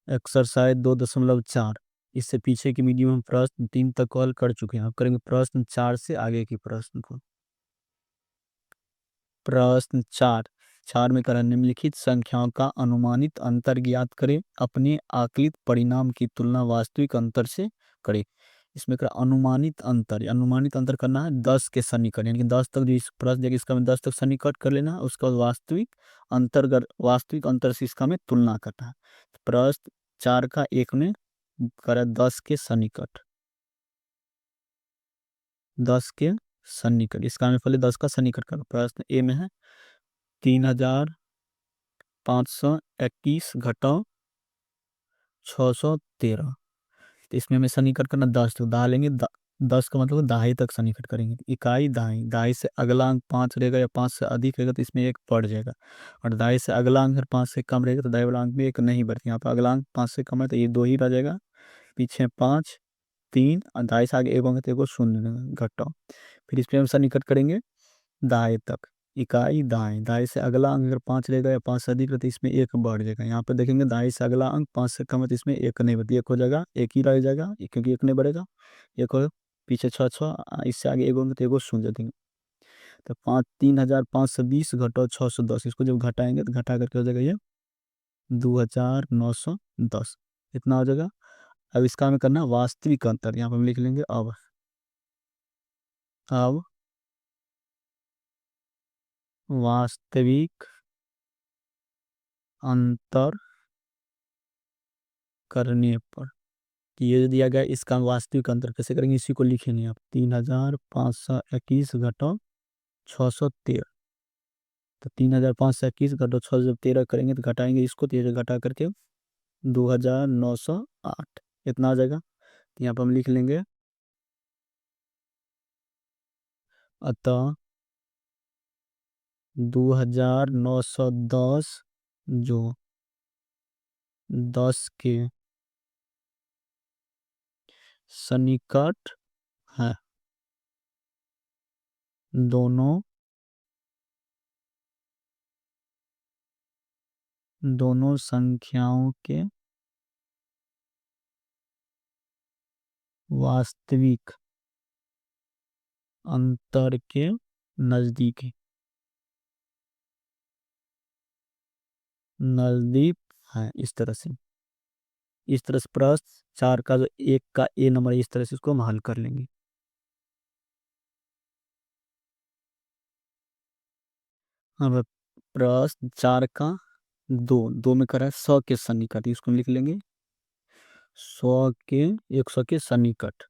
Exercise 2.4। इससे पीछे की वीडियो में हम प्रश्न 3 तक हल कर चुके हैं। अब करेंगे प्रश्न 4 से आगे की प्रश्न को। प्रश्न 4। 4 में करें निम्नलिखित संख्याओं का अनुमानित अंतर ज्ञात करें, अपने आकलित परिणाम की तुलना वास्तविक अंतर से करें। इसमें करें अनुमानित अंतर करना है 10 के सन्निकट, यानी कि 10 तक जो इस प्रश्न देगा इसका में 10 तक सन्निकट कर लेना है, उसका वास्तविक अंतर से इसका में तुलना करना है। प्रश्न 4 का 1 में करें 10 के सन्निकट, 10 के सन्निकट इसका में पहले 10 का सन्निकट करो। प्रश्न ए में है 3521 घटाओ 613। तो इसमें हमें सन्निकट करना 10, तो दा लेंगे 10 का मतलब दहाई तक सन्निकट करेंगे। इकाई दहाई, दहाई से अगला अंक 5 रहेगा या 5 से अधिक रहेगा तो इसमें 1 बढ़ जाएगा, और दहाई से अगला अंक 5 से कम रहेगा तो दहाई वाला अंक में 1 नहीं बढ़ती। यहाँ पर अगला अंक 5 से कम है तो ये 2 ही रह जाएगा, पीछे 5 3 और दहाई से आगे 1 होंगे तो एगो शून्य घटाओ। फिर इस पर हम सन्निकट करेंगे दाएं तक, इकाई दाएं, दाएं से अगला अंक अगर 5 रहेगा या 5 से अधिक है तो इसमें 1 बढ़ जाएगा। यहाँ पे देखेंगे दाएं से अगला अंक 5 से कम है तो इसमें 1 नहीं बढ़ती, 1 हो जाएगा, 1 ही रह जाएगा क्योंकि 1 नहीं बढ़ेगा। 1 हो, पीछे 6 6 इससे आगे 1 होंगे तो 1 शून्य देंगे। तो 3520 घटाओ 610, इसको जब घटाएंगे तो घटा करके हो जाएगा ये 2910, इतना हो जाएगा। अब इसका हमें करना वास्तविक अंतर, यहाँ पर हम लिख लेंगे अब वास्तविक अंतर करने पर, कि ये जो दिया गया इसका वास्तविक अंतर कैसे करेंगे, इसी को लिखेंगे आप 3521 घटाओ 613। तो 3521 घटाओ 613 करेंगे तो घटाएंगे इसको, तो ये जो घटा करके 2908 इतना आ जाएगा। तो यहाँ पर हम लिख लेंगे अतः 2910 जो 10 के सन्निकट है, दोनों दोनों संख्याओं के वास्तविक अंतर के नजदीक नजदीक है। इस तरह से प्रश्न 4 का जो 1 का ए नंबर है, इस तरह से इसको हम हल कर लेंगे। अब प्रश्न 4 का 2 में करा है 100 के सन्निकट, इसको हम लिख लेंगे 100 के 100 के सन्निकट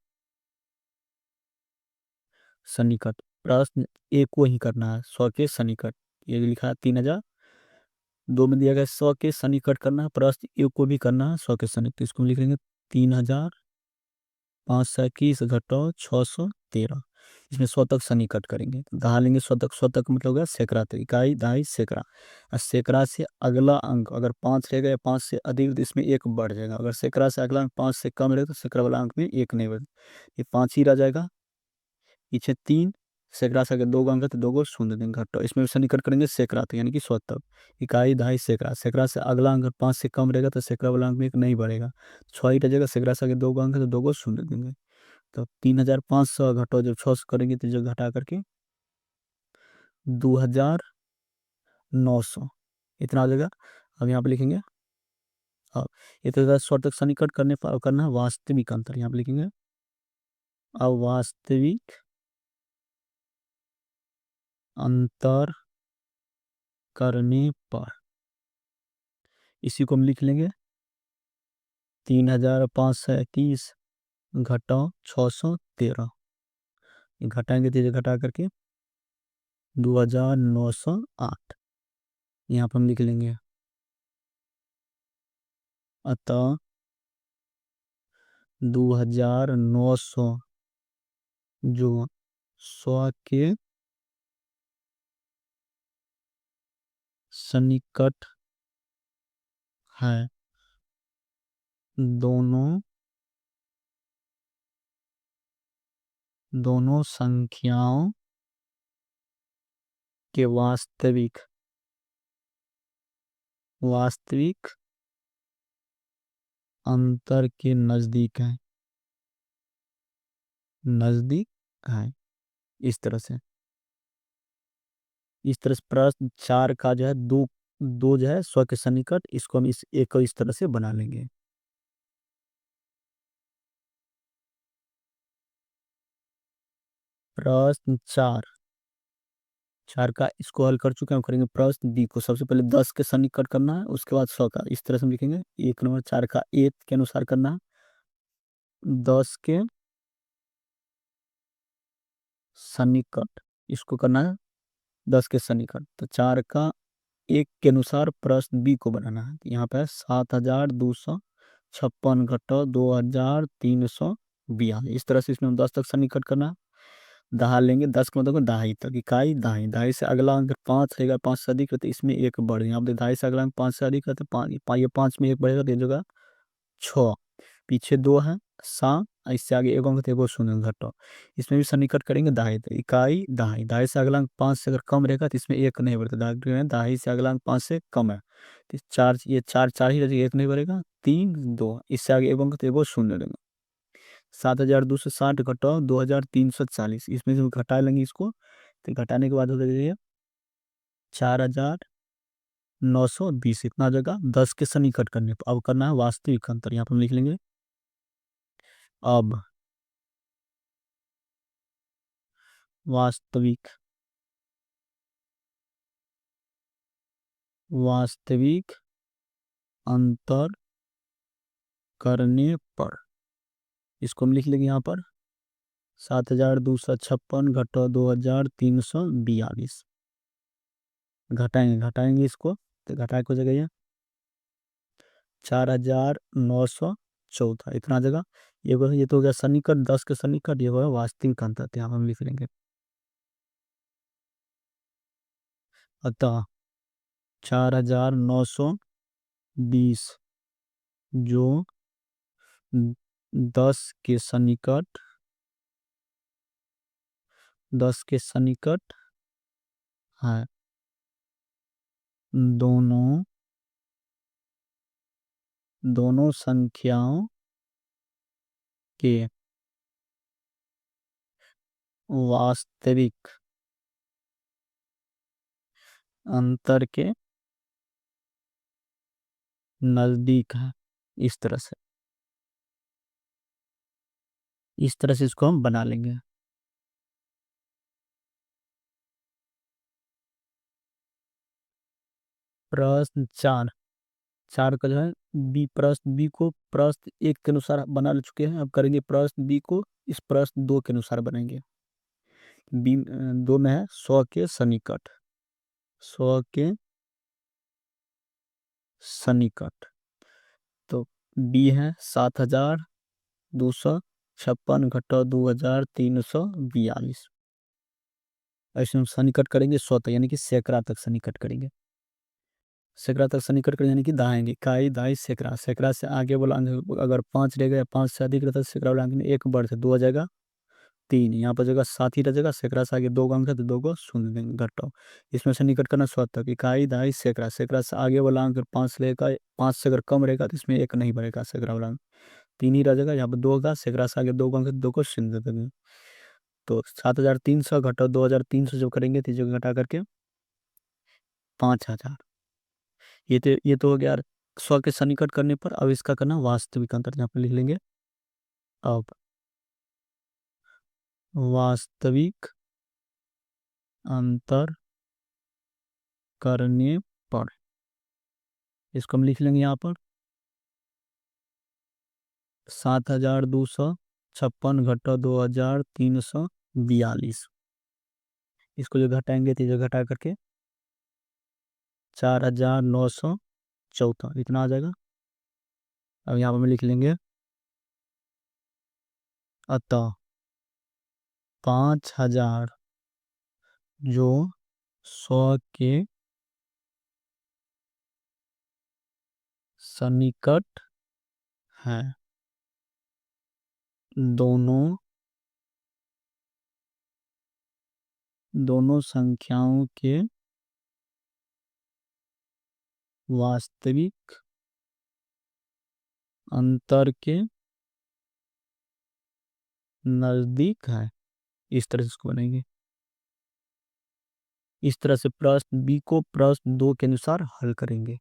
प्रश्न ए को ही करना है 100 के सन्निकट। ये जो लिखा है 3002 में दिया गया 100 के सन्निकट करना है, प्रश्न ए को भी करना है 100 के सन्निकट, तो इसको हम लिख लेंगे 3521 घटाओ 613। इसमें 100 तक सन्निकट करेंगे तो दहा लेंगे 100 तक, 100 तक मतलब होगा सैकड़ा, तो इकाई दहाई सैकड़ा, और सैकड़ा से अगला अंक अगर 5 रहेगा या 5 से अधिक तो इसमें 1 बढ़ जाएगा, अगर सैकड़ा से अगला अंक 5 से कम रहेगा तो सैकड़ा वाला अंक में 1 नहीं बढ़, ये 5 ही रह जाएगा, पीछे 3, सैकड़ा से अगर 2 अंक है तो 2 को शून्य देंगे घटाओ। इसमें सन्निकट करेंगे सैकड़ा तक, यानी कि 100 तक, इकाई दहाई सैकड़ा, सैकड़ा से अगला अंक 5 से कम रहेगा तो सैकड़ा वाला अंक में 1 नहीं बढ़ेगा, 6 ही रह जाएगा, सैकड़ा से अगर 2 अंक है तो 2 को शून्य देंगे। तो 3500 घटाओ जब 600 करेंगे तो जो घटा करके 2900 इतना आ जाएगा। अब यहाँ पे लिखेंगे अब ये तो 100 तक सन्निकट करने पर करना है वास्तविक अंतर, यहाँ पे लिखेंगे अब वास्तविक अंतर करने पर, इसी को हम लिख लेंगे 3521 घटाओ 613, घटाएंगे तो ये घटा करके 2908, यहाँ पर हम लिख लेंगे अतः 2900 जो 100 के सन्निकट है, दोनों दोनों संख्याओं के वास्तविक वास्तविक अंतर के नजदीक है, नजदीक है, इस तरह से। इस तरह से प्रश्न चार का जो है दो, दो जो है सौ के सन्निकट, इसको हम इस एक को इस तरह से बना लेंगे। प्रश्न चार, चार का इसको हल कर चुके हैं, हम करेंगे प्रश्न बी को। सबसे पहले 10 के सन्निकट करना है, उसके बाद 100 का, इस तरह से हम लिखेंगे। एक नंबर चार का एक के अनुसार करना है, 10 के सन्निकट, इसको करना है 10 के सन्निकट। तो चार का एक के अनुसार प्रश्न बी को बनाना है। तो यहाँ पे 7256 घटाओ 2342, इस तरह से इसमें हम 10 तक सन्निकट करना है। दहा लेंगे, 10 का मतलब दहाई तक, इकाई दहाई, दहाई से अगला अंक 5 रहेगा, 5 से अधिक है तो इसमें एक बढ़, यहाँ पे दहाई से अगला अंक 5 से अधिक है तो ये 5 में एक बढ़ेगा तो ये जगह 6, पीछे 2 है, सात, इससे आगे एक अंक तो एगो शून्य घटाओ। इसमें भी सन्निकट करेंगे दहाई तक, इकाई दहाई, दहाई से अगला अंक 5 से अगर कम रहेगा तो इसमें एक नहीं बढ़ता, दहाई से अगला अंक 5 से कम है तो चार, ये चार चार ही रहेगा, एक नहीं बढ़ेगा, तीन दो, इससे आगे एक अंक तो एगो शून्य रहेगा। 7260 घटाओ 2340, इसमें से हम घटा लेंगे इसको, तो घटाने के बाद हो जाएगा 4920, इतना जगह 10 के सन्निकट करने पर। अब करना है वास्तविक अंतर, यहाँ पर हम लिख लेंगे। अब वास्तविक, वास्तविक अंतर करने पर, इसको हम लिख लेंगे यहाँ पर 7256 घटाओ 2342, घटाएंगे, घटाएंगे इसको, तो घटाए को जगह 4914, इतना जगह। ये तो हो गया सन्निकट, 10 के सन्निकट, ये हो गया वास्तविक अंतर, तो यहाँ पर हम लिख लेंगे। अतः 4920 जो 10 के सन्निकट, 10 के सन्निकट है, दोनों, दोनों संख्याओं के वास्तविक अंतर के नजदीक है, इस तरह से, इस तरह से इसको हम बना लेंगे। प्रश्न चार, चार का जो है बी, प्रश्न बी को प्रश्न एक के अनुसार बना ले चुके हैं, अब करेंगे प्रश्न बी को इस प्रश्न दो के अनुसार बनेंगे। बी दो में है 100 के सन्निकट, 100 के सन्निकट, तो बी है 7256 घटाओ 2342, ऐसे हम सन्निकट करेंगे 100 तक, यानी कि सैकड़ा तक सन्निकट करेंगे। सैकड़ा तक सन्निकट करेंगे यानी कि दाएंगे, इकाई दहाई सैकड़ा, सैकड़ा से आगे वाला अंक अगर 5 रहेगा या 5 से अधिक रहता है सैकड़ा वाला अंक में एक बढ़ से 2 आ जाएगा, 3, यहाँ पर जगह 7 ही रह जाएगा, सैकड़ा से आगे 2 अंक है तो 2 को शून्य देंगे, घटाओ। इसमें से निकट करना 100 तक, इकाई दहाई सैकड़ा, सैकड़ा से आगे वाला अंक 5 रहेगा, 5 से अगर कम रहेगा तो इसमें एक नहीं बढ़ेगा, सैकड़ा वाला अंक 3 ही रह जाएगा, यहाँ पर 2 होगा, सैकड़ा से आगे 2 अंक है तो 2 को शून्य दे देंगे। तो 7300 घटाओ 2300 जब करेंगे तो जो घटा करके 5000, ये तो हो गया 100 के सन्निकट करने पर। अब इसका करना वास्तविक अंतर, यहाँ पर लिख लेंगे। अब वास्तविक अंतर करने पर, इसको हम लिख लेंगे यहाँ पर 7256 घटाओ 2342, इसको जो घटाएंगे तो जो घटा करके 4914, इतना आ जाएगा। अब यहाँ पर हम लिख लेंगे अतः 5000 जो 100 के सन्निकट है, दोनों, दोनों संख्याओं के वास्तविक अंतर के नजदीक है, इस तरह से इसको बनाएंगे। इस तरह से प्रश्न बी को प्रश्न 2 के अनुसार हल करेंगे।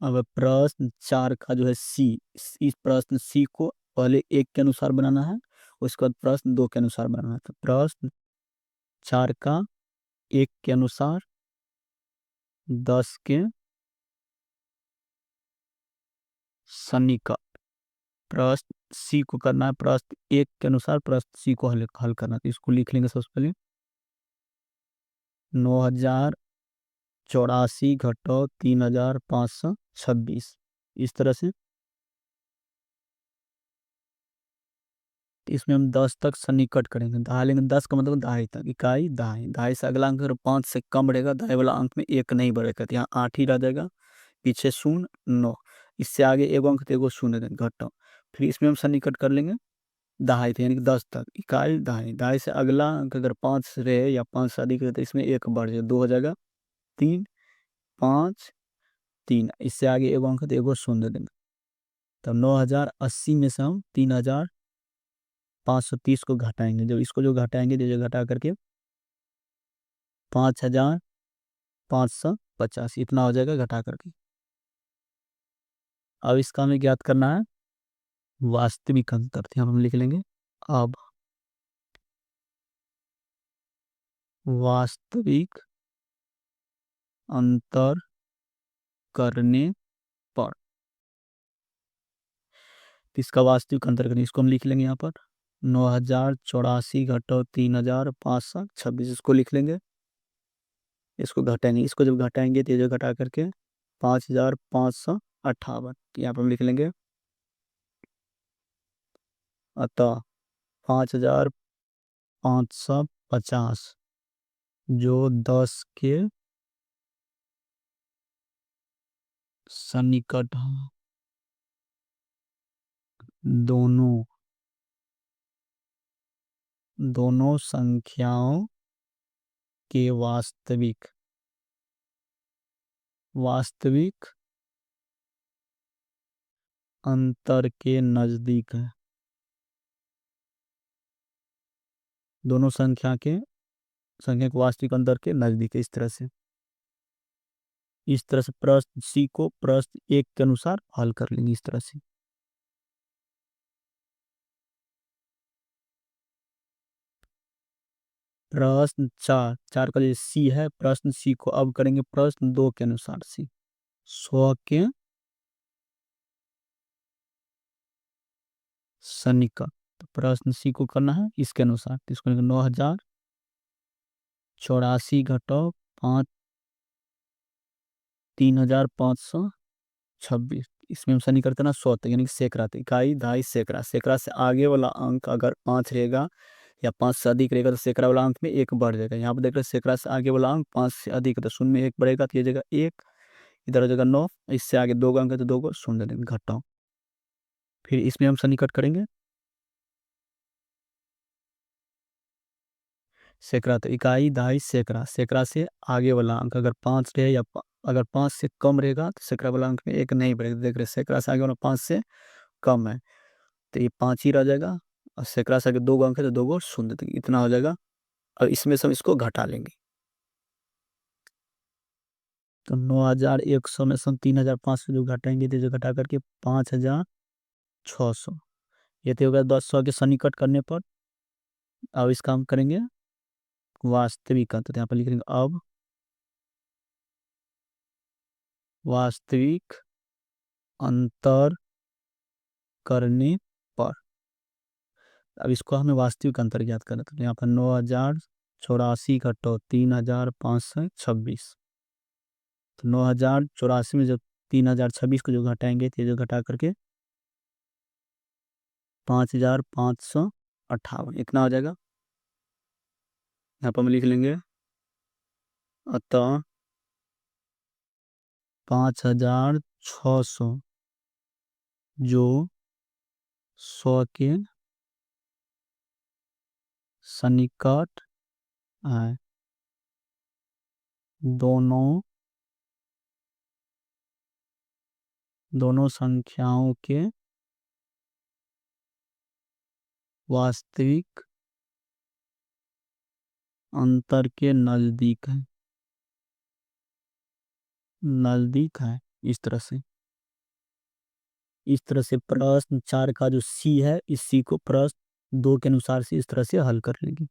अब प्रश्न 4 का जो है सी, इस प्रश्न सी को पहले 1 के अनुसार बनाना है, उसके बाद प्रश्न 2 के अनुसार बनाना है। तो प्रश्न 4 का 1 के अनुसार 10 के सन्निकट, प्रश्न सी को करना है, प्रश्न 1 के अनुसार प्रश्न सी को हल हल करना है। तो इसको लिख लेंगे सबसे पहले, 9084 घटाओ 3526, इस तरह से। इसमें हम 10 तक सन्निकट करेंगे, दहाई लेंगे, 10 का मतलब दहाई तक, इकाई दहाई, दहाई से अगला अंक अगर 5 से कम रहेगा, दहाई वाला अंक में 1 नहीं बढ़ेगा, तो यहाँ 8 ही रह जाएगा, पीछे शून्य 9, इससे आगे एगो अंक तो एगो शून्य देंगे, घटाओ। फिर इसमें हम सन्निकट कर लेंगे दहाई थे, यानी कि 10 तक, इकाई दहाई, दहाई से अगला अंक अगर 5 रहे या 5 से अधिक रहे तो इसमें 1 बढ़ जाए, 2 हो जाएगा, 3 5 3, इससे आगे एगो अंक तो एगो शून्य देंगे। तब 9080 में से हम 3530 को घटाएंगे, जब इसको जो घटाएंगे, जो घटा करके 5550 इतना हो जाएगा घटा करके। अब इसका हमें ज्ञात करना है वास्तविक अंतर, यहाँ हम लिख लेंगे। अब वास्तविक अंतर करने पर, इसका वास्तविक अंतर करने, इसको हम लिख लेंगे यहाँ पर 9084 घटाओ 3526, इसको लिख लेंगे। इसको घटाएंगे, इसको जब घटाएंगे तो ये जो घटा करके 5558 यहाँ पर हम लिख लेंगे। अतः 5550 जो 10 के सन्निकट हैं, दोनों दोनों संख्याओं के वास्तविक वास्तविक अंतर के नजदीक है, दोनों संख्या के वास्तविक अंतर के नजदीक है, इस तरह से। इस तरह से प्रश्न सी को प्रश्न 1 के अनुसार हल कर लेंगे, इस तरह से। प्रश्न 4, 4 का जो सी है, प्रश्न सी को अब करेंगे प्रश्न 2 के अनुसार सी, 100 के सन्निकट। तो प्रश्न सी को करना है इसके अनुसार, तो इसको 9084 घटाओ 3526, इसमें हम सन्निकट करना 100 तक, यानी कि सैकड़ा तक, इकाई दहाई सैकड़ा, सैकड़ा से आगे वाला अंक अगर 5 रहेगा या 5 से अधिक रहेगा तो सैकड़ा वाला अंक में 1 बढ़ जाएगा। यहाँ पर देख रहे हैं सैकड़ा से आगे वाला अंक 5 से अधिक है तो शून्य में 1 बढ़ेगा, तो ये जगह 1, इधर हो जाएगा 9, इससे आगे 2 अंक है तो 2 को शून्य देंगे, घटाओ। फिर इसमें हम सन्निकट करेंगे सैकड़ा, तो इकाई दहाई सैकड़ा, सैकड़ा से आगे वाला अंक अगर 5 रहे या अगर 5 से कम रहेगा तो सैकड़ा वाला अंक में 1 नहीं बढ़ेगा, देख रहे सैकड़ा से आगे वाला 5 से कम है तो ये 5 ही रह जाएगा, और सैकड़ा से आगे 2 अंक है तो 2 को शून्य देंगे, इतना हो जाएगा। और इसमें से हम इसको घटा लेंगे, तो 9100 में से हम 3500 जो घटाएंगे तो जो घटा करके 5600, ये तो होगा 10 के सन्निकट करने पर। अब इसका हम करेंगे वास्तविक अंतर, यहाँ पर लिख लेंगे अब वास्तविक अंतर करने पर। अब इसको हमें वास्तविक अंतर ज्ञात करना था, तो यहाँ पर 9084 घटाओ 3526, तो 9084 में जब 3026 को जो घटाएंगे तो ये जो घटा करके 5558 इतना हो जाएगा। यहाँ पर हम लिख लेंगे अतः 5600 जो 100 के सन्निकट है, दोनों दोनों संख्याओं के वास्तविक अंतर के नजदीक है। नजदीक है। इस तरह से, प्रश्न 4 का जो सी है, इस सी को प्रश्न 2 के अनुसार से इस तरह से हल कर लेंगे।